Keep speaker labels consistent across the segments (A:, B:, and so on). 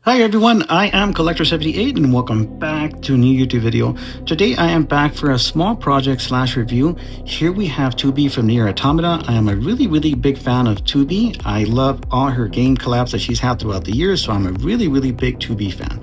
A: Hi everyone, I am Collector78 and welcome back to a new YouTube video. Today I am back for a small project / review. Here we have 2B from NieR Automata. I am a really big fan of 2B. I love all her game collabs that she's had throughout the years, so I'm a really big 2B fan.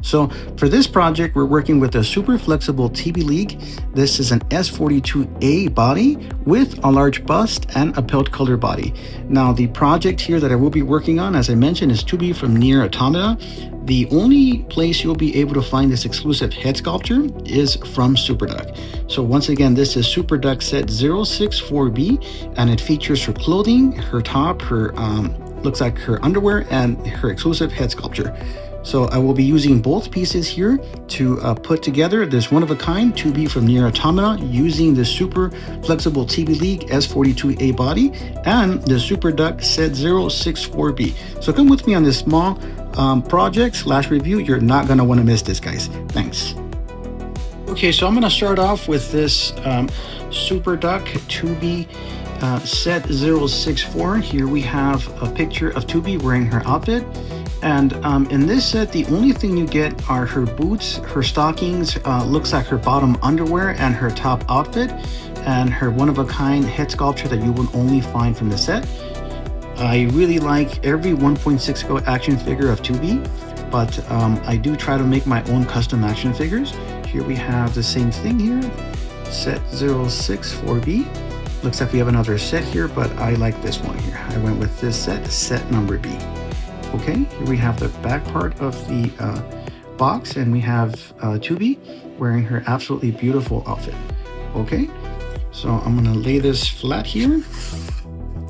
A: So for this project, we're working with a super flexible TBLeague. This is an S42A body with a large bust and a pelt color body. Now the project here that I will be working on, as I mentioned, is 2B from NieR Automata. The only place you'll be able to find this exclusive head sculpture is from SuperDuck. So once again, this is SuperDuck set 064B, and it features her clothing, her top, her looks like her underwear, and her exclusive head sculpture. So I will be using both pieces here to put together this one-of-a-kind 2B from NieR Automata using the super flexible TBLeague S42A body and the SuperDuck set 064B. So come with me on this small project / review. You're not going to want to miss this, guys. Thanks. Okay, so I'm going to start off with this SuperDuck 2B set 064. Here we have a picture of 2B wearing her outfit. And in this set, the only thing you get are her boots, her stockings, looks like her bottom underwear, and her top outfit, and her one-of-a-kind head sculpture that you will only find from the set. I really like every 1.6 action figure of 2B, but I do try to make my own custom action figures. Here we have the same thing here, set 064B. Looks like we have another set here, but I like this one here. I went with this set number B. Okay, here we have the back part of the box, and we have 2B wearing her absolutely beautiful outfit. Okay, so I'm gonna lay this flat here,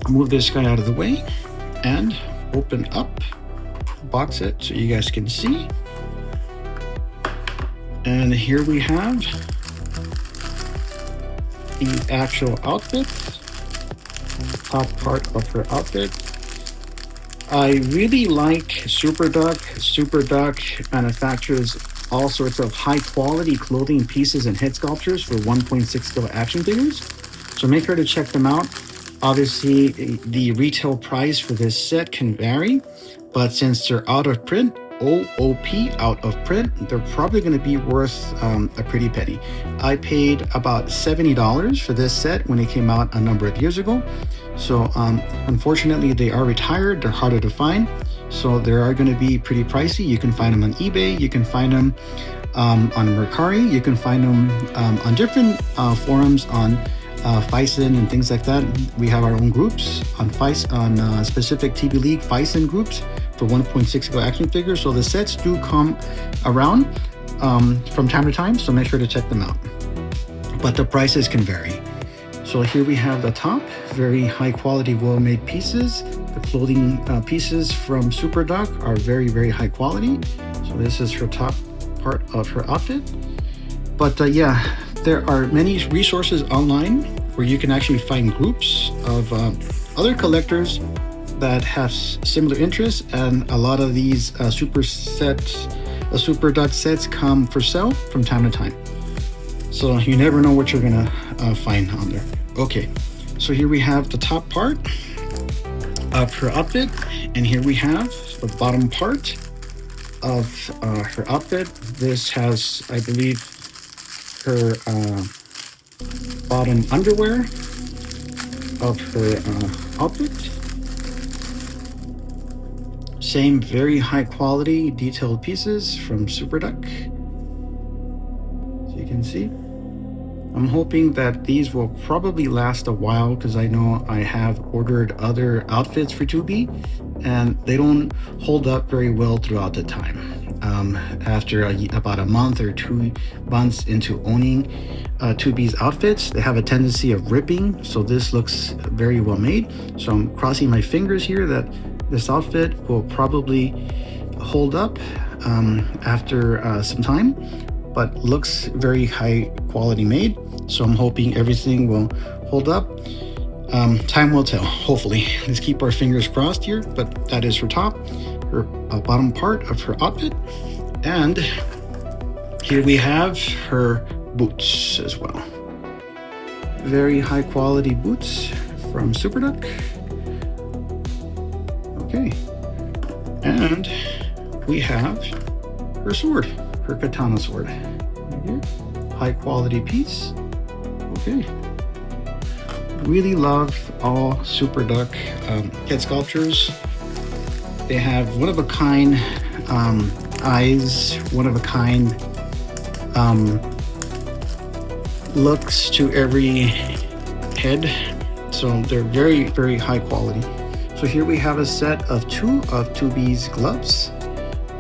A: move this guy out of the way, and open up, box it so you guys can see. And here we have the actual outfit, top part of her outfit. I really like SuperDuck. SuperDuck manufactures all sorts of high quality clothing pieces and head sculptures for 1.6 scale action figures. So make sure to check them out. Obviously, the retail price for this set can vary, but since they're out of print, OOP, out of print, they're probably going to be worth a pretty penny. I paid about $70 for this set when it came out a number of years ago. So unfortunately, they are retired. They're harder to find. So they are going to be pretty pricey. You can find them on eBay. You can find them on Mercari. You can find them on different forums on Fison and things like that. We have our own groups on specific TBLeague Fison groups for 1.6 action figures. So the sets do come around from time to time, so make sure to check them out. But the prices can vary. So here we have the top, very high quality, well-made pieces. The clothing pieces from SuperDuck are very high quality. So this is her top part of her outfit. But yeah, there are many resources online where you can actually find groups of other collectors that have similar interests, and a lot of these SuperDuck sets come for sale from time to time. So you never know what you're gonna find on there. Okay, so here we have the top part of her outfit, and here we have the bottom part of her outfit. This has, I believe, her bottom underwear of her outfit. Same very high quality detailed pieces from SuperDuck. So you can see. I'm hoping that these will probably last a while, because I know I have ordered other outfits for 2B and they don't hold up very well throughout the time. After about a month or 2 months into owning 2B's outfits, they have a tendency of ripping. So this looks very well made. So I'm crossing my fingers here that this outfit will probably hold up after some time, but looks very high quality made. So I'm hoping everything will hold up. Time will tell, hopefully. Let's keep our fingers crossed here. But that is her top, her bottom part of her outfit. And here we have her boots as well. Very high quality boots from SuperDuck. Okay, and we have her sword, her katana sword. Right here. High quality piece. Okay. Really love all SuperDuck head sculptures. They have one of a kind eyes, one of a kind looks to every head. So they're very, very high quality. So here we have a set of two of 2B's gloves.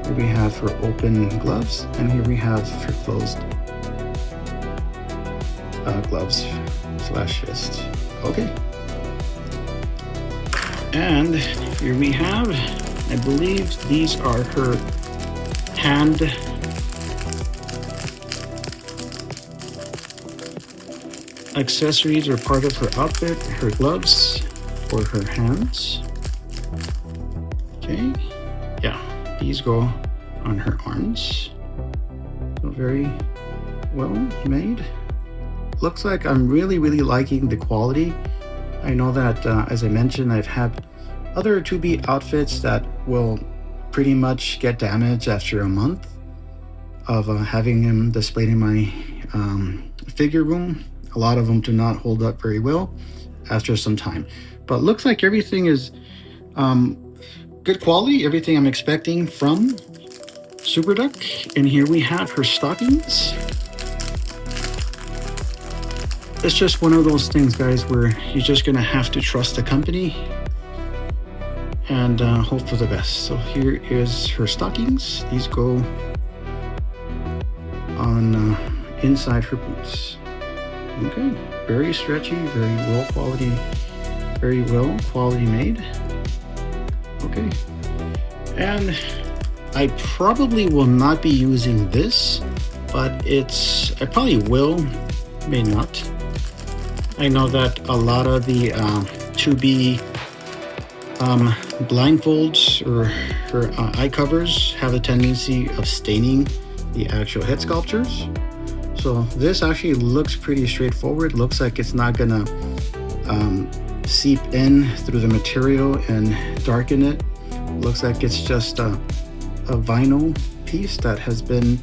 A: Here we have her open gloves, and here we have her closed gloves slash fist. Okay. And here we have, I believe these are her hand accessories or part of her outfit, her gloves for her hands. Okay. Yeah, these go on her arms. So very well made. Looks like I'm really liking the quality. I know that as I mentioned, I've had other 2B outfits that will pretty much get damaged after a month of having them displayed in my figure room. A lot of them do not hold up very well after some time, but looks like everything is good quality, everything I'm expecting from SuperDuck. And here we have her stockings. It's just one of those things, guys, where you're just gonna have to trust the company and hope for the best. So here is her stockings. These go on inside her boots. Okay, very stretchy, very well quality made. Okay, and I probably will not be using this, but I probably will, may not. I know that a lot of the 2B blindfolds or eye covers have a tendency of staining the actual head sculptures. So this actually looks pretty straightforward. Looks like it's not gonna seep in through the material and darken it. Looks like it's just a vinyl piece that has been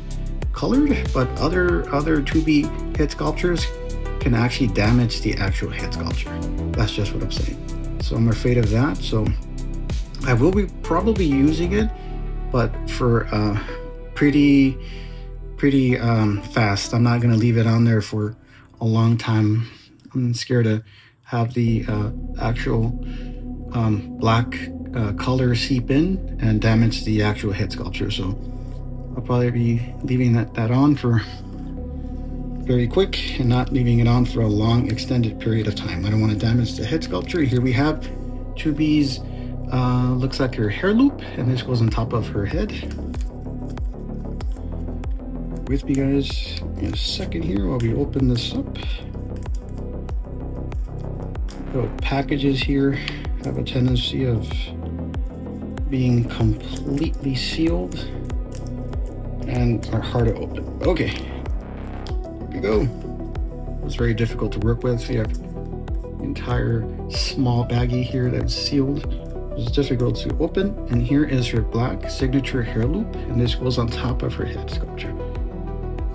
A: colored, but other 2B head sculptures can actually damage the actual head sculpture. That's just what I'm saying. So I'm afraid of that. So I will be probably using it, but for pretty fast. I'm not gonna leave it on there for a long time. I'm scared to have the actual black color seep in and damage the actual head sculpture. So I'll probably be leaving that on for very quick and not leaving it on for a long extended period of time. I don't want to damage the head sculpture. Here we have 2B's looks like her hair loop, and this goes on top of her head. With me, guys, in a second here while we open this up. The packages here have a tendency of being completely sealed and are hard to open. Okay, here we go. It's very difficult to work with. So you have the entire small baggie here that's sealed. It's difficult to open. And here is her black signature hair loop, and this goes on top of her head sculpture.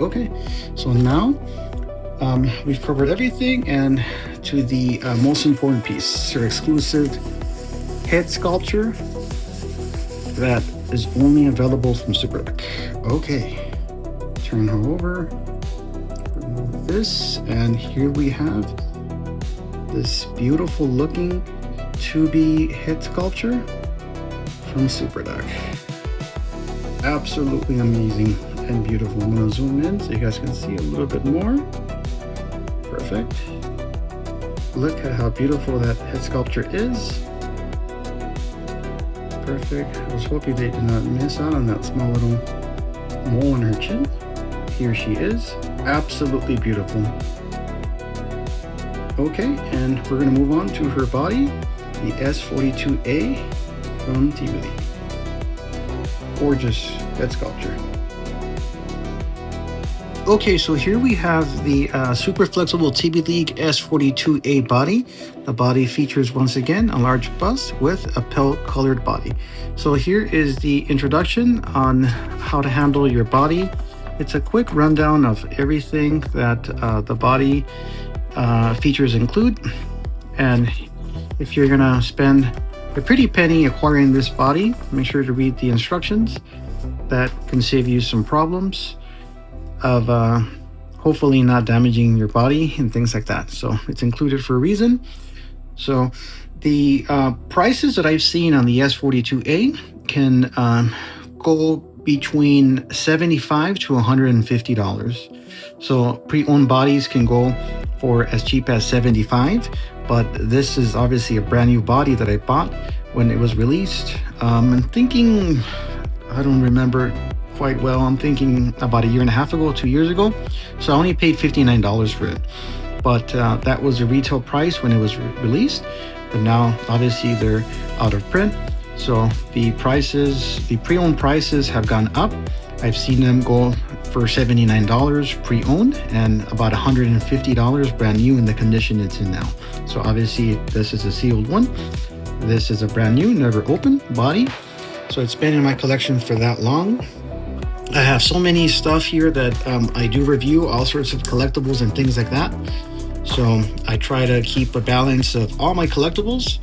A: Okay, so now we've covered everything, and to the most important piece, her exclusive head sculpture that is only available from SuperDuck. Okay, turn her over, remove this, and here we have this beautiful looking 2B head sculpture from SuperDuck. Absolutely amazing and beautiful. I'm gonna zoom in so you guys can see a little bit more. Perfect. Look at how beautiful that head sculpture is. Perfect. I was hoping they did not miss out on that small little mole on her chin. Here she is. Absolutely beautiful. Okay, and we're gonna move on to her body, the S42A from TBLeague. Gorgeous head sculpture. Okay, so here we have the super flexible TBLeague S42A body. The body features once again a large bust with a pale colored body. So here is the introduction on how to handle your body. It's a quick rundown of everything that the body features include. And if you're gonna spend a pretty penny acquiring this body, make sure to read the instructions. That can save you some problems of hopefully not damaging your body and things like that. So it's included for a reason. So the prices that I've seen on the S42A can go between $75 to $150. So pre-owned bodies can go for as cheap as $75, but this is obviously a brand new body that I bought when it was released. I'm thinking, I don't remember quite well. I'm thinking about a year and a half ago, 2 years ago. So I only paid $59 for it. But that was the retail price when it was released. But now obviously they're out of print. So the prices, the pre-owned prices have gone up. I've seen them go for $79 pre-owned and about $150 brand new in the condition it's in now. So obviously this is a sealed one. This is a brand new, never opened body. So it's been in my collection for that long. I have so many stuff here that I do review, all sorts of collectibles and things like that. So I try to keep a balance of all my collectibles.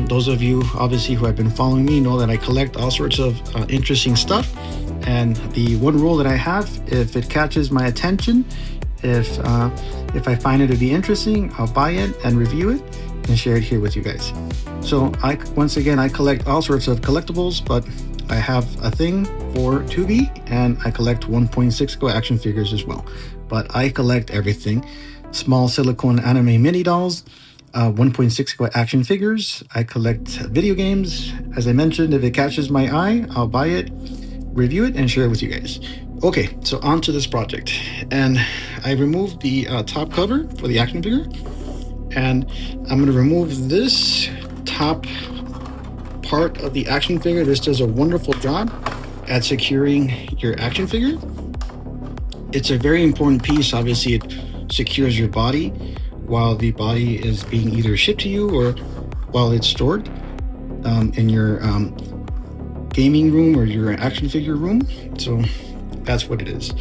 A: Those of you obviously who have been following me know that I collect all sorts of interesting stuff. And the one rule that I have, if it catches my attention, if I find it to be interesting, I'll buy it and review it and share it here with you guys. So once again, I collect all sorts of collectibles, but I have a thing for 2B and I collect 1.6 go action figures as well. But I collect everything. Small silicone anime mini dolls, 1.6 go action figures. I collect video games. As I mentioned, if it catches my eye, I'll buy it, review it, and share it with you guys. Okay, so on to this project. And I removed the top cover for the action figure. And I'm gonna remove this top part of the action figure. This does a wonderful job at securing your action figure. It's a very important piece. Obviously, it secures your body while the body is being either shipped to you or while it's stored in your gaming room or your action figure room. So that's what it is.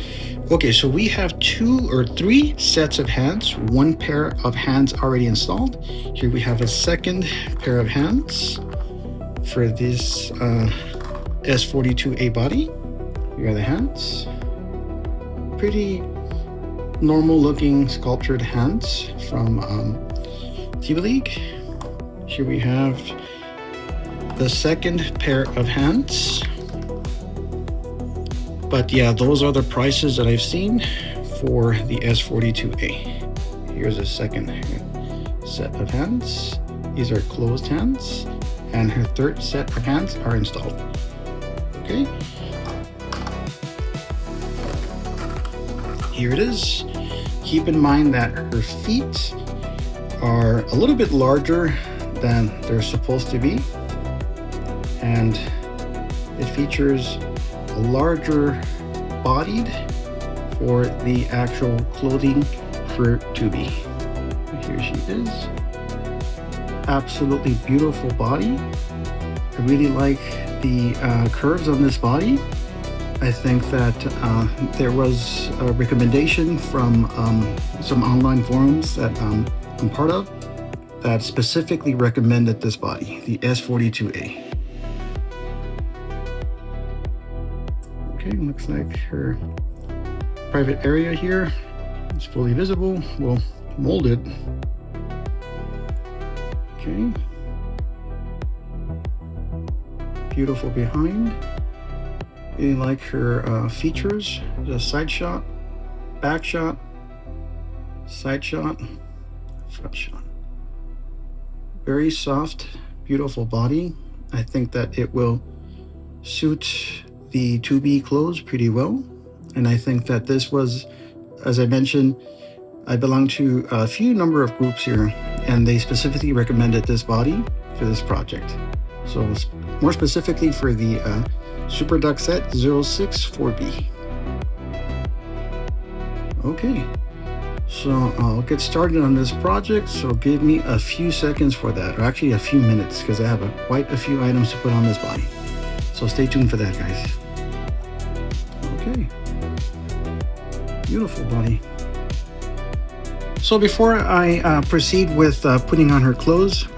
A: Okay, so we have 2 or 3 sets of hands, 1 pair of hands already installed. Here we have a second pair of hands for this S42A body. Here are the hands. Pretty normal looking sculptured hands from TBLeague. Here we have the second pair of hands. But yeah, those are the prices that I've seen for the S42A. Here's a second set of hands. These are closed hands. And her third set of hands are installed. Okay. Here it is. Keep in mind that her feet are a little bit larger than they're supposed to be. And it features a larger bodied for the actual clothing for 2B. Here she is. Absolutely beautiful body. I really like the curves on this body. I think that there was a recommendation from some online forums that I'm part of that specifically recommended this body, the S42A. Okay, looks like her private area here is fully visible. We'll mold it. Okay. Beautiful behind. Really like her features. The side shot, back shot, side shot, front shot. Very soft, beautiful body. I think that it will suit the 2B clothes pretty well. And I think that this was, as I mentioned, I belong to a few number of groups here, and they specifically recommended this body for this project. So more specifically for the SuperDuck set 064B. Okay, so I'll get started on this project, so give me a few seconds for that, or actually a few minutes, because I have quite a few items to put on this body. So stay tuned for that, guys. Okay, beautiful body. So before I proceed with putting on her clothes,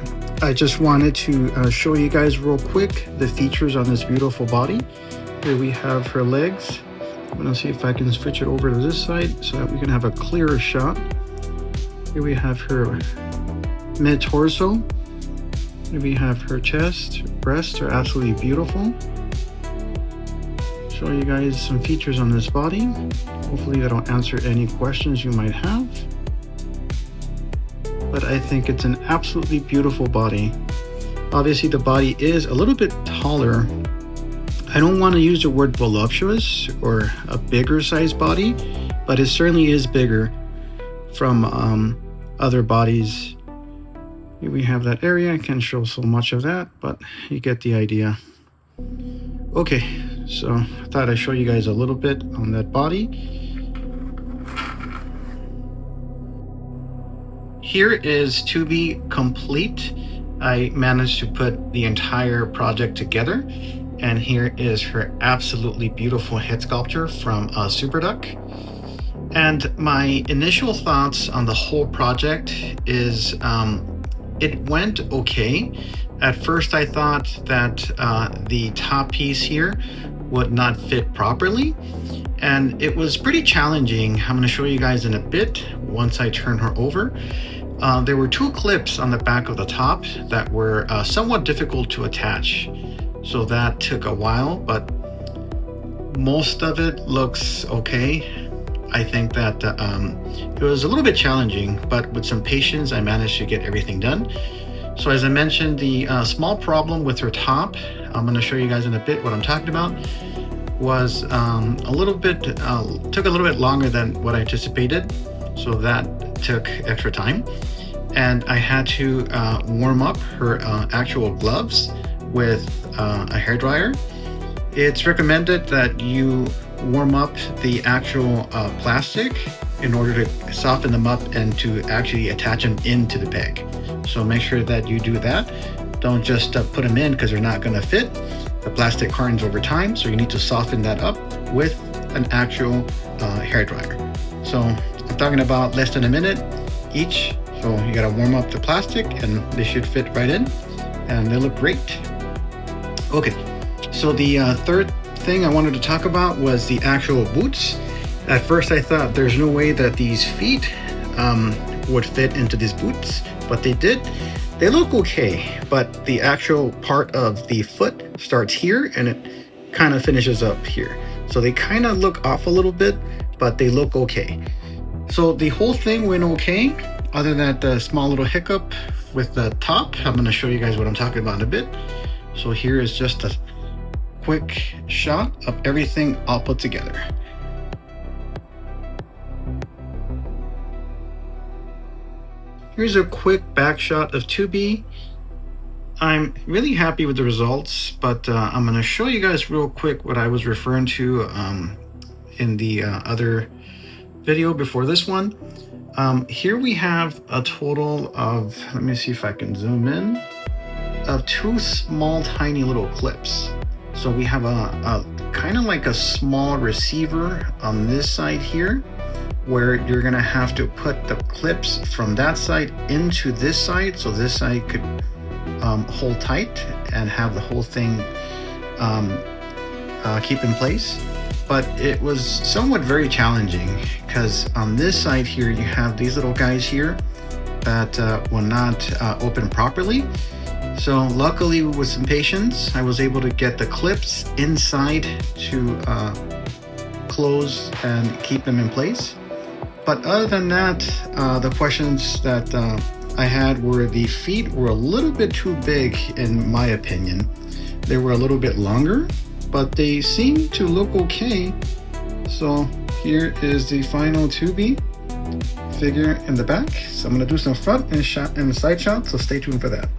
A: I just wanted to show you guys real quick the features on this beautiful body. Here we have her legs. I'm gonna see if I can switch it over to this side so that we can have a clearer shot. Here we have her mid-torso. Here we have her chest. Breasts are absolutely beautiful. Show you guys some features on this body. Hopefully that'll answer any questions you might have. But I think it's an absolutely beautiful body. Obviously the body is a little bit taller. I don't want to use the word voluptuous or a bigger size body, but it certainly is bigger from other bodies. Here we have that area. I can't show so much of that, but you get the idea. Okay, so I thought I'd show you guys a little bit on that body. Here is to be complete. I managed to put the entire project together. And here is her absolutely beautiful head sculpture from SuperDuck. And my initial thoughts on the whole project is it went okay. At first I thought that the top piece here would not fit properly. And it was pretty challenging. I'm going to show you guys in a bit once I turn her over. There were two clips on the back of the top that were somewhat difficult to attach. So that took a while, but most of it looks okay. I think that it was a little bit challenging, but with some patience, I managed to get everything done. So as I mentioned, the small problem with her top, I'm going to show you guys in a bit what I'm talking about, was took a little bit longer than what I anticipated. So that took extra time. And I had to warm up her actual gloves with a hairdryer. It's recommended that you warm up the actual plastic in order to soften them up and to actually attach them into the peg. So make sure that you do that. Don't just put them in because they're not going to fit. The plastic hardens over time, so you need to soften that up with an actual hairdryer. So I'm talking about less than a minute each. So you got to warm up the plastic and they should fit right in and they look great. Okay, so the third thing I wanted to talk about was the actual boots. At first I thought there's no way that these feet would fit into these boots, but they did. They look okay, but the actual part of the foot starts here and it kind of finishes up here. So they kind of look off a little bit, but they look okay. So the whole thing went okay, other than the small little hiccup with the top. I'm going to show you guys what I'm talking about in a bit. So here is just a quick shot of everything all put together. Here's a quick back shot of 2B. I'm really happy with the results, but I'm going to show you guys real quick what I was referring to in the other video before this one. Here we have a total of, let me see if I can zoom in, of two small tiny little clips. So we have a kind of like a small receiver on this side here, where you're gonna have to put the clips from that side into this side, so this side could hold tight and have the whole thing keep in place. But it was somewhat very challenging because on this side here you have these little guys here that will not open properly. So luckily, with some patience, I was able to get the clips inside to close and keep them in place. But other than that, the questions that I had were the feet were a little bit too big in my opinion. They were a little bit longer, but they seem to look okay. So here is the final 2B figure in the back. So I'm going to do some front and side shots, so stay tuned for that.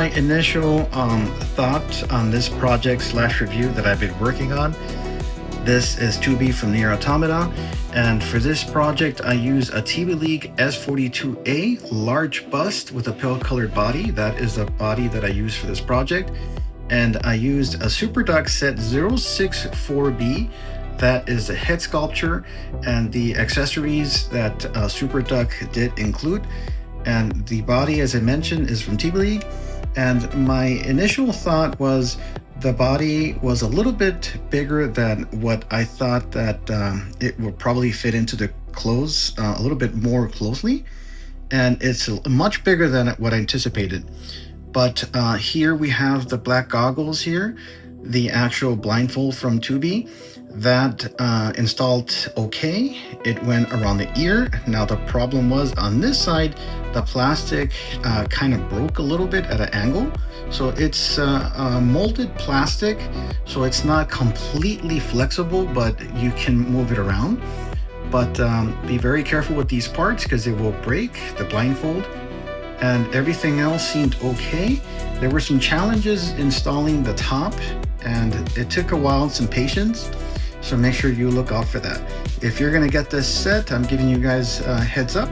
A: my initial thought on this project slash review that I've been working on. This is 2B from NieR Automata, and for this project I use a TBLeague S42A large bust with a pale colored body. That is the body that I use for this project. And I used a SuperDuck set 064B. That is the head sculpture and the accessories that SuperDuck did include. And the body, as I mentioned, is from TBLeague. And my initial thought was the body was a little bit bigger than what I thought that it would probably fit into the clothes a little bit more closely. And it's much bigger than what I anticipated. But here we have the black goggles here, the actual blindfold from 2B. That installed okay. It went around the ear. Now the problem was on this side, the plastic kind of broke a little bit at an angle. So it's molded plastic, so it's not completely flexible, but you can move it around. But be very careful with these parts because it will break the blindfold. And everything else seemed okay. There were some challenges installing the top, and it took a while, some patience. So make sure you look out for that. If you're gonna get this set, I'm giving you guys a heads up.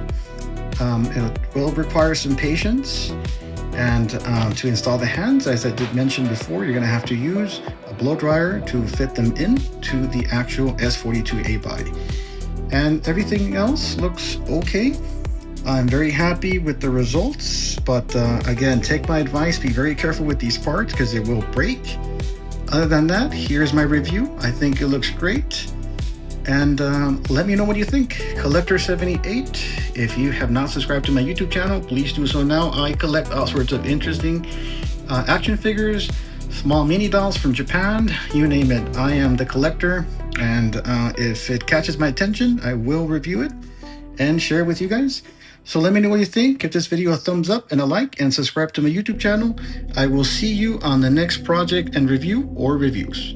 A: It will require some patience. And to install the hands, as I did mention before, you're gonna have to use a blow dryer to fit them into the actual S42A body. And everything else looks okay. I'm very happy with the results, but again, take my advice, be very careful with these parts because it will break. Other than that, here's my review. I think it looks great. And let me know what you think. Collector78, if you have not subscribed to my YouTube channel, please do so now. I collect all sorts of interesting action figures, small mini dolls from Japan, you name it. I am the collector, and if it catches my attention, I will review it and share it with you guys. So let me know what you think. Give this video a thumbs up and a like, and subscribe to my YouTube channel. I will see you on the next project and review or reviews.